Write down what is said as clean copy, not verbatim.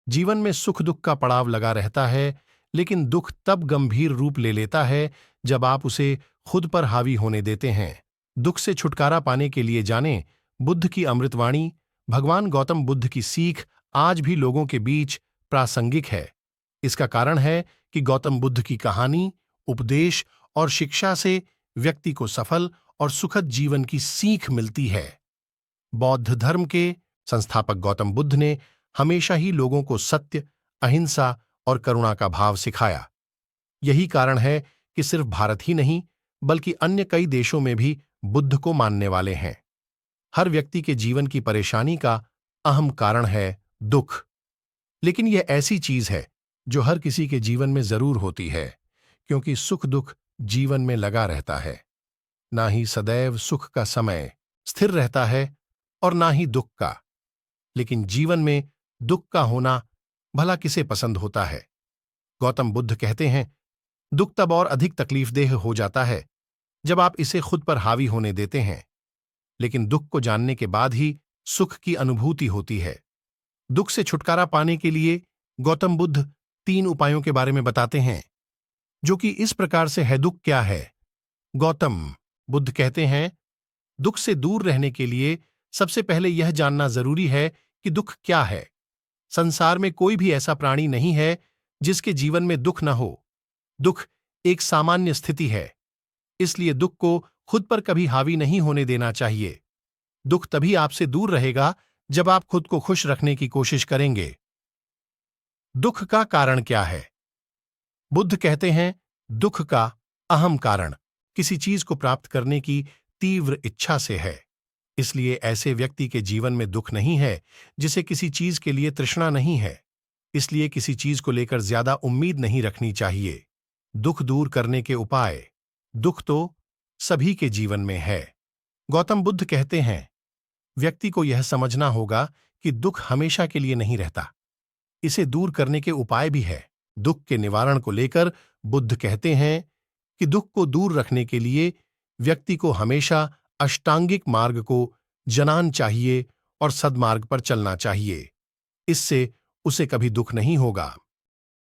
जीवन में सुख दुख का पड़ाव लगा रहता है, लेकिन दुख तब गंभीर रूप ले लेता है जब आप उसे खुद पर हावी होने देते हैं। दुख से छुटकारा पाने के लिए जानें बुद्ध की अमृतवाणी। भगवान गौतम बुद्ध की सीख आज भी लोगों के बीच प्रासंगिक है। इसका कारण है कि गौतम बुद्ध की कहानी, उपदेश और शिक्षा से व्यक्ति को सफल और सुखद जीवन की सीख मिलती है। बौद्ध धर्म के संस्थापक गौतम बुद्ध ने हमेशा ही लोगों को सत्य, अहिंसा और करुणा का भाव सिखाया। यही कारण है कि सिर्फ भारत ही नहीं, बल्कि अन्य कई देशों में भी बुद्ध को मानने वाले हैं। हर व्यक्ति के जीवन की परेशानी का अहम कारण है दुख। लेकिन यह ऐसी चीज है जो हर किसी के जीवन में जरूर होती है, क्योंकि सुख दुख जीवन में लगा रहता है। ना ही सदैव सुख का समय स्थिर रहता है और ना ही दुख का। लेकिन जीवन में दुख का होना भला किसे पसंद होता है। गौतम बुद्ध कहते हैं, दुख तब और अधिक तकलीफदेह हो जाता है जब आप इसे खुद पर हावी होने देते हैं। लेकिन दुख को जानने के बाद ही सुख की अनुभूति होती है। दुख से छुटकारा पाने के लिए गौतम बुद्ध 3 उपायों के बारे में बताते हैं, जो कि इस प्रकार से है। दुख क्या है? गौतम बुद्ध कहते हैं, दुख से दूर रहने के लिए सबसे पहले यह जानना जरूरी है कि दुख क्या है। संसार में कोई भी ऐसा प्राणी नहीं है जिसके जीवन में दुख न हो। दुख एक सामान्य स्थिति है, इसलिए दुख को खुद पर कभी हावी नहीं होने देना चाहिए। दुख तभी आपसे दूर रहेगा जब आप खुद को खुश रखने की कोशिश करेंगे। दुख का कारण क्या है? बुद्ध कहते हैं, दुख का अहम कारण किसी चीज को प्राप्त करने की तीव्र इच्छा से है। इसलिए ऐसे व्यक्ति के जीवन में दुख नहीं है जिसे किसी चीज के लिए तृष्णा नहीं है। इसलिए किसी चीज को लेकर ज्यादा उम्मीद नहीं रखनी चाहिए। दुख दूर करने के उपाय। दुख तो सभी के जीवन में है। गौतम बुद्ध कहते हैं, व्यक्ति को यह समझना होगा कि दुख हमेशा के लिए नहीं रहता। इसे दूर करने के उपाय भी है। दुख के निवारण को लेकर बुद्ध कहते हैं कि दुख को दूर रखने के लिए व्यक्ति को हमेशा अष्टांगिक मार्ग को जनान चाहिए और सद्मार्ग पर चलना चाहिए। इससे उसे कभी दुख नहीं होगा।